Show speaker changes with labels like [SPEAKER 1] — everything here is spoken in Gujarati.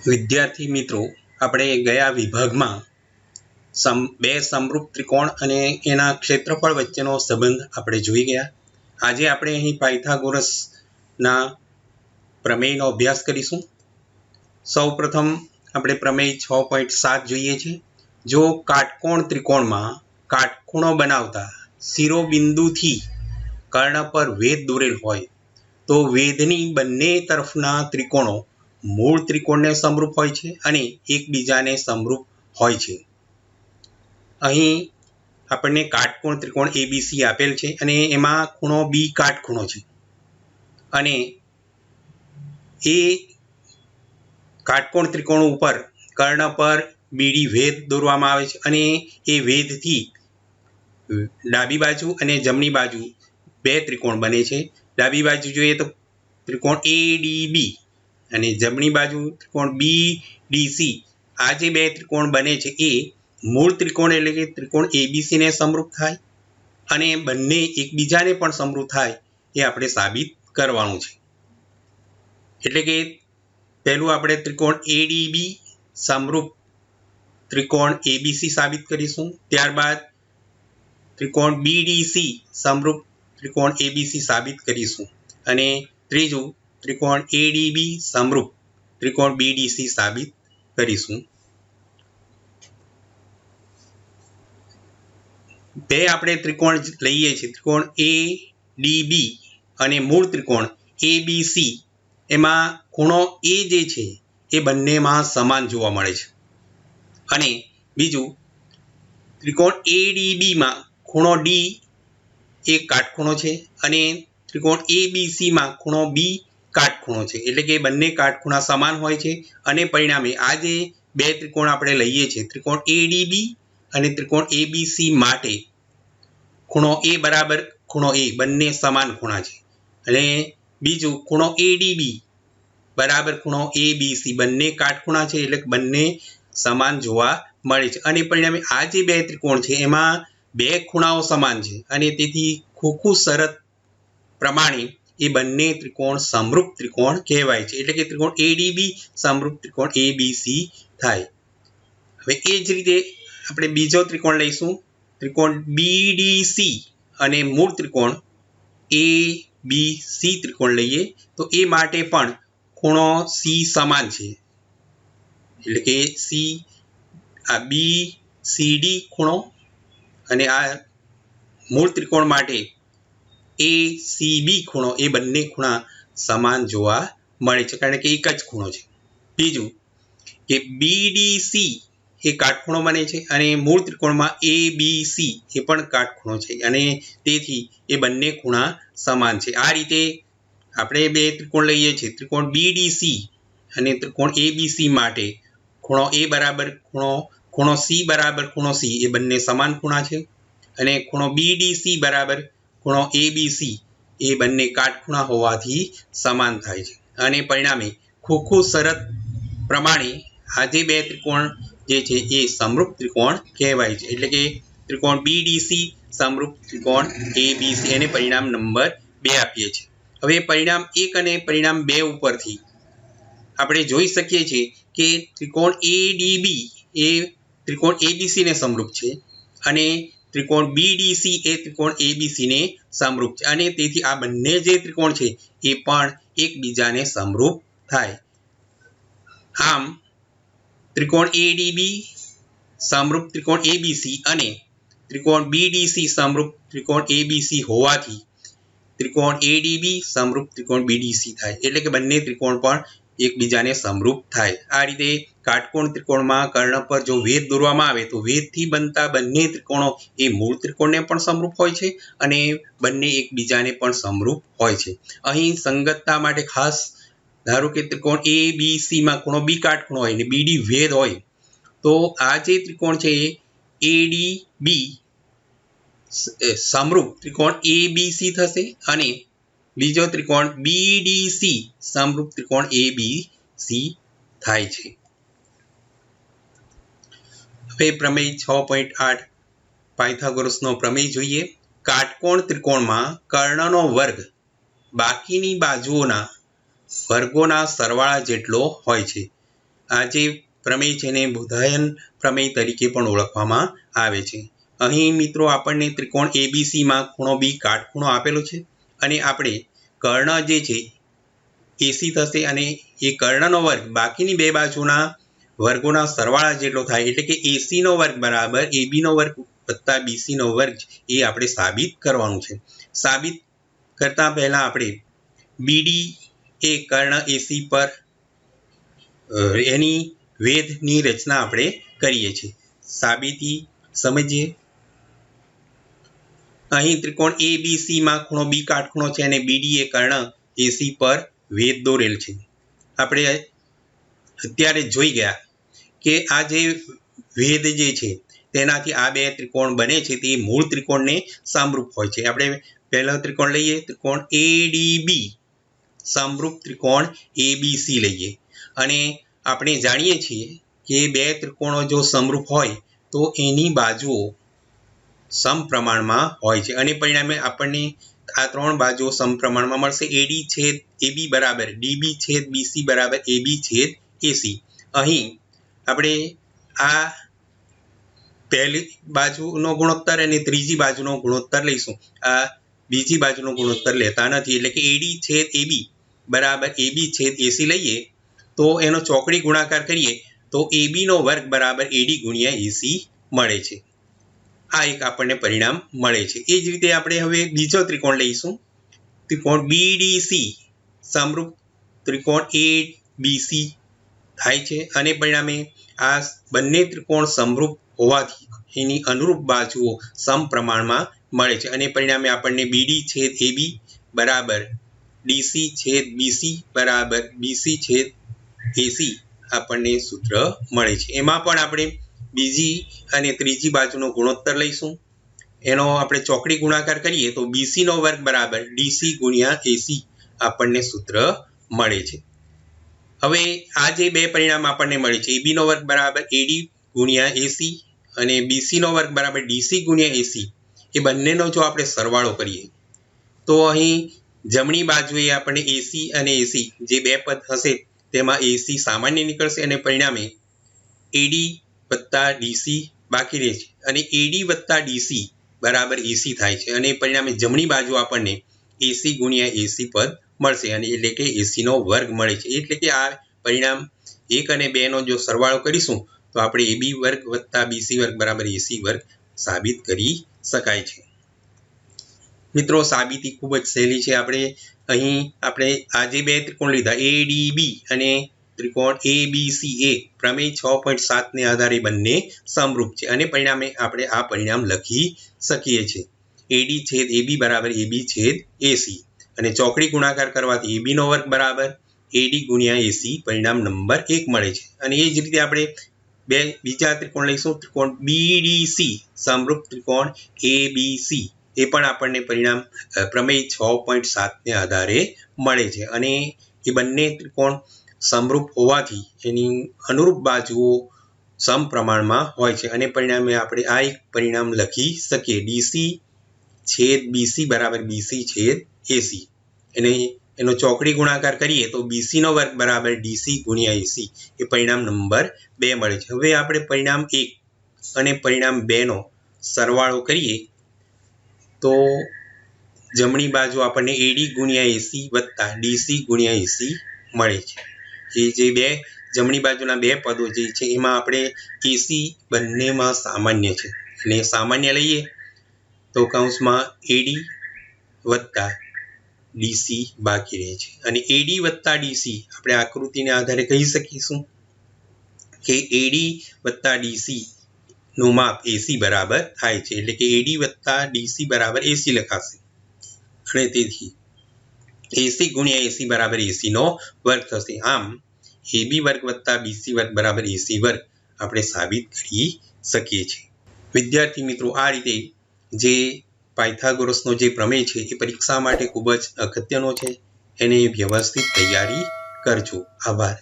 [SPEAKER 1] વિદ્યાર્થી મિત્રો, આપણે ગયા વિભાગમાં બે સમરૂપ ત્રિકોણ અને એના ક્ષેત્રફળ વચ્ચેનો સંબંધ આપણે જોઈ ગયા. આજે આપણે અહીં પાયથાગોરસના પ્રમેયનો અભ્યાસ કરીશું. સૌપ્રથમ આપણે પ્રમેય 6.7 જોઈએ છીએ. જો કાટકોણ ત્રિકોણમાં કાટખૂણો બનાવતા શિરોબિંદુથી કર્ણ પર વેધ દોરેલ હોય તો વેધની બંને તરફના ત્રિકોણો મૂળ ત્રિકોણને સમરૂપ હોય છે અને એકબીજાને સમરૂપ હોય છે. અહીં આપણને કાટકોણ ત્રિકોણ એબીસી આપેલ છે અને એમાં ખૂણો બી કાટખૂણો છે અને એ કાટકોણ ત્રિકોણ ઉપર કર્ણ પર બીડી વેધ દોરવામાં આવે છે અને એ વેધથી ડાબી બાજુ અને જમણી બાજુ બે ત્રિકોણ બને છે. ડાબી બાજુ જોઈએ તો ત્રિકોણ એડીબી અને જમણી બાજુ ત્રિકોણ બીડીસી. આ જે બે ત્રિકોણ બને છે એ મૂળ ત્રિકોણ એટલે કે ત્રિકોણ એબીસીને સમરૂપ થાય અને બંને એકબીજાને પણ સમરૂપ થાય એ આપણે સાબિત કરવાનું છે. એટલે કે પહેલું આપણે ત્રિકોણ એડીબી સમરૂપ ત્રિકોણ એબીસી સાબિત કરીશું. ત્યારબાદ ત્રિકોણ બીડીસી સમરૂપ ત્રિકોણ એબીસી સાબિત કરીશું અને ત્રીજું ત્રિકોણ એડીબી સમરૂપ ત્રિકોણ બીડીસી સાબિત કરીશું. બે આપણે ત્રિકોણ લઈએ છીએ, ત્રિકોણ એ ડીબી અને મૂળ ત્રિકોણ એબીસી. એમાં ખૂણો એ જે છે એ બંનેમાં સમાન જોવા મળે છે અને બીજું ત્રિકોણ એડીબીમાં ખૂણો ડી એ કાટખૂણો છે અને ત્રિકોણ એબીસીમાં ખૂણો બી કાટખૂણો છે. એટલે કે બંને કાટખૂણા સમાન હોય છે અને પરિણામે આ જે બે ત્રિકોણ આપણે લઈએ છીએ, ત્રિકોણ એડીબી અને ત્રિકોણ એબીસી માટે ખૂણો એ બરાબર ખૂણો એ બંને સમાન ખૂણા છે અને બીજું ખૂણો એડીબી બરાબર ખૂણો એબીસી બંને કાટખૂણા છે એટલે બંને સમાન જોવા મળે છે અને પરિણામે આ જે બે ત્રિકોણ છે એમાં બે ખૂણાઓ સમાન છે અને તેથી ખોખું શરત પ્રમાણે એ બંને ત્રિકોણ સમરૂપ ત્રિકોણ કહેવાય છે. એટલે કે ત્રિકોણ એડીબી સમરૂપ ત્રિકોણ એબીસી થાય. હવે એ જ રીતે આપણે બીજો ત્રિકોણ લઈશું, ત્રિકોણ બીડીસી અને મૂળ ત્રિકોણ એબીસી ત્રિકોણ લઈએ તો એ માટે પણ ખૂણો સી સમાન છે. એટલે કે સી આ બી સીડી ખૂણો અને આ મૂળ ત્રિકોણ માટે એ સીબી ખૂણો એ બંને ખૂણા સમાન જોવા મળે છે કારણ કે એક જ ખૂણો છે. બીજું કે બીડીસી એ કાટખૂણો બને છે અને મૂળ ત્રિકોણમાં એબીસી એ પણ કાટખૂણો છે અને તેથી એ બંને ખૂણા સમાન છે. આ રીતે આપણે બે ત્રિકોણ લઈએ છીએ, ત્રિકોણ બીડીસી અને ત્રિકોણ એબીસી માટે ખૂણો એ બરાબર ખૂણો સી બરાબર ખૂણો સી એ બંને સમાન ખૂણા છે અને ખૂણો બીડીસી બરાબર ખૂણો એબીસી એ બંને કાટખૂણા હોવાથી સમાન થાય છે અને પરિણામે ખોખું શરત પ્રમાણે આ જે બે ત્રિકોણ જે છે એ સમરૂપ ત્રિકોણ કહેવાય છે. એટલે કે ત્રિકોણ બીડીસી સમરૂપ ત્રિકોણ એબીસી એને પરિણામ નંબર 2 આપીએ છીએ. હવે પરિણામ 1 અને પરિણામ 2 ઉપરથી આપણે જોઈ શકીએ છીએ કે ત્રિકોણ એડીબી એ ત્રિકોણ એબીસી ને સમરૂપ છે અને ત્રિકોણ બીડીસી એ ત્રિકોણ એબીસી ને સમરૂપ છે અને તેથી આ બંને જે ત્રિકોણ છે એ પણ એકબીજાને સમરૂપ થાય. આમ ત્રિકોણ એડીબી સમરૂપ ત્રિકોણ એબીસી અને ત્રિકોણ બીડીસી સમરૂપ ત્રિકોણ એબીસી હોવાથી ત્રિકોણ એડીબી સમરૂપ ત્રિકોણ બીડીસી થાય. એટલે કે બંને ત્રિકોણ પણ એકબીજાને સમરૂપ થાય. આ રીતે કાટકોણ ત્રિકોણમાં કર્ણ પર જો વેધ દોરવામાં આવે તો વેધથી બનતા બંને ત્રિકોણો એ મૂળ ત્રિકોણને પણ સમરૂપ હોય છે અને બંને એકબીજાને પણ સમરૂપ હોય છે. અહીં સંગતતા માટે ખાસ ધારો કે ત્રિકોણ એબીસીમાં ખૂણો બી કાટખૂણો હોય અને બીડી વેધ હોય તો આ જે ત્રિકોણ છે એડીબી સમરૂપ ત્રિકોણ એબીસી થશે અને બીજો ત્રિકોણ બીડીસી સમરૂપ ત્રિકોણ એબીસી થાય છે. હવે પ્રમેય 6.8 પાયથાગોરસનો પ્રમેય જોઈએ. કાટકોણ ત્રિકોણમાં કર્ણનો વર્ગ બાકીની બાજુઓના વર્ગોના સરવાળા જેટલો હોય છે આ જે પ્રમેય છે એને બોધાયન પ્રમેય તરીકે પણ ઓળખવામાં આવે છે. અહીં મિત્રો આપણને ત્રિકોણ એબીસીમાં ખૂણો બી કાટખૂણો આપેલો છે અને આપણે કર્ણ જે છે એસી થશે અને એ કર્ણનો વર્ગ બાકીની બે બાજુના વર્ગોના સરવાળા જેટલો થાય, એટલે કે એસીનો વર્ગ બરાબર એબીનો વર્ગ વત્તા બીસીનો વર્ગ એ આપણે સાબિત કરવાનું છે. સાબિત કરતા પહેલા આપણે બીડી એ કર્ણ એસી પર એની વેધની રચના આપણે કરીએ છીએ. સાબિતી સમજીએ. અહીં ત્રિકોણ એબીસીમાં ખૂણો બી કાટખૂણો છે અને બીડી એ કર્ણ એસી પર વેધ દોરેલ છે. આપણે અત્યારે જોઈ ગયા કે આ જે વેધ જે છે તેનાથી આ બે ત્રિકોણ બને છે તે મૂળ ત્રિકોણને સમરૂપ હોય છે. આપણે પહેલો ત્રિકોણ લઈએ, ત્રિકોણ એડીબી, સમરૂપ ત્રિકોણ એબીસી લઈએ અને આપણે જાણીએ છીએ કે બે ત્રિકોણો જો સમરૂપ હોય તો એની બાજુઓ સમપ્રમાણમાં હોય છે અને પરિણામે આપણને આ ત્રણ બાજુઓ સમપ્રમાણમાં મળશે. એડી છેદ એબી બરાબર ડીબી છેદ બીસી બરાબર એબી છેદ એસી. અહીં આપણે આ પહેલી બાજુનો ગુણોત્તર અને ત્રીજી બાજુનો ગુણોત્તર લઈશું. આ બીજી બાજુનો ગુણોત્તર લેતા નથી, એટલે કે એડી છેદ એબી બરાબર એબી છેદ એસી લઈએ તો એનો ચોકડી ગુણાકાર કરીએ તો એબીનો વર્ગ બરાબર એડી ગુણ્યા એસી મળે છે. આ એક આપણને પરિણામ મળે છે. એ જ રીતે આપણે હવે બીજો ત્રિકોણ લઈશું, ત્રિકોણ બીડીસી, સમરૂપ ત્રિકોણ એ બીસી થાય છે અને પરિણામે આ બંને ત્રિકોણ સમરૂપ હોવાથી એની અનુરૂપ બાજુઓ સમપ્રમાણમાં મળે છે અને પરિણામે આપણને બીડી છેદ એબી બરાબર ડીસી છેદ બીસી બરાબર બીસી છેદ એસી આપણને સૂત્ર મળે છે. એમાં પણ આપણે બીજી અને ત્રીજી બાજુનો ગુણોત્તર લઈશું. એનો આપણે ચોકડી ગુણાકાર કરીએ તો બીસીનો વર્ગ બરાબર ડીસી ગુણ્યા એસી આપણને સૂત્ર મળે છે. હવે આ જે બે પરિણામ આપણને મળે છે, એબીનો વર્ગ બરાબર એડી ગુણ્યા એસી અને બીસીનો વર્ગ બરાબર ડીસી ગુણ્યા એસી, એ બંનેનો જો આપણે સરવાળો કરીએ તો અહીં જમણી બાજુએ આપણને એસી અને એસી જે બે પદ હશે તેમાં એસી સામાન્ય નીકળશે અને પરિણામે એડી વત્તા ડીસી બાકી રહે છે અને એડી વત્તા ડીસી બરાબર એસી થાય છે અને પરિણામે જમણી બાજુ આપણને એસી ગુણ્યા એસી પદ મળશે અને એટલે કે એસીનો વર્ગ મળે છે. એટલે કે આ પરિણામ 1 અને 2 નો જો સરવાળો કરીશું તો આપણે એબી વર્ગ વત્તા બીસી વર્ગ બરાબર એસી વર્ગ સાબિત કરી શકાય છે. મિત્રો, સાબિતી ખૂબ જ સહેલી છે. આપણે આ જે બે ત્રિકોણ લીધા એડીબી અને ત્રિકોણ એબીસી એ પ્રમેય 6.7 ને આધારે બંને સમરૂપ છે અને પરિણામે આપણે આ પરિણામ લખી શકીએ છીએ. એડી છેદ એબી બરાબર એબી છેદ એસી અને ચોકડી ગુણાકાર કરવાથી એબીનો વર્ગ બરાબર એડી ગુણ્યા એસી પરિણામ નંબર 1 મળે છે. અને એ જ રીતે આપણે બીજા ત્રિકોણ લઈશું, ત્રિકોણ બીડીસી, સમરૂપ ત્રિકોણ એબીસી, એ પણ આપણને પરિણામ પ્રમેય 6.7 ને આધારે મળે છે અને એ બંને ત્રિકોણ સમરૂપ હોવાથી એની અનુરૂપ બાજુઓ સમપ્રમાણમાં હોય છે અને પરિણામે આપણે આ એક પરિણામ લખી શકીએ, ડીસી છેદ બીસી બરાબર બીસી છેદ એસી. અને એનો ચોકડી ગુણાકાર કરીએ તો બીસીનો વર્ગ બરાબર ડીસી ગુણ્યા એસી એ પરિણામ નંબર 2 મળે છે. હવે આપણે પરિણામ 1 અને પરિણામ 2 નો સરવાળો કરીએ તો જમણી બાજુ આપણને એડી ગુણ્યા એસી વત્તા ડીસી ગુણ્યા એસી મળે છે. એ જે બે જમણી બાજુના બે પદો જે છે એમાં આપણે એસી બંનેમાં સામાન્ય છે એટલે સામાન્ય લઈએ તો કૌંસમાં એડી વત્તા ડીસી બાકી રહે છે અને એડી વત્તા ડીસી આપણે આકૃતિને આધારે કહી શકીશું કે એડી વત્તા ડીસી નું માપ એસી બરાબર થાય છે, એટલે કે એડી વત્તા ડીસી બરાબર એસી લખાશે અને તેથી એસી ગુણ્યા એસી બરાબર એસીનો વર્ગ થશે. આમ એબી વર્ગ વત્તા બીસી વર્ગ બરાબર એસી વર્ગ આપણે સાબિત કરી શકીએ છીએ. વિદ્યાર્થી મિત્રો, આ રીતે જે પાયથાગોરસનો જે પ્રમેય છે એ પરીક્ષા માટે ખૂબ જ અગત્યનો છે. એને વ્યવસ્થિત તૈયારી કરજો. આભાર.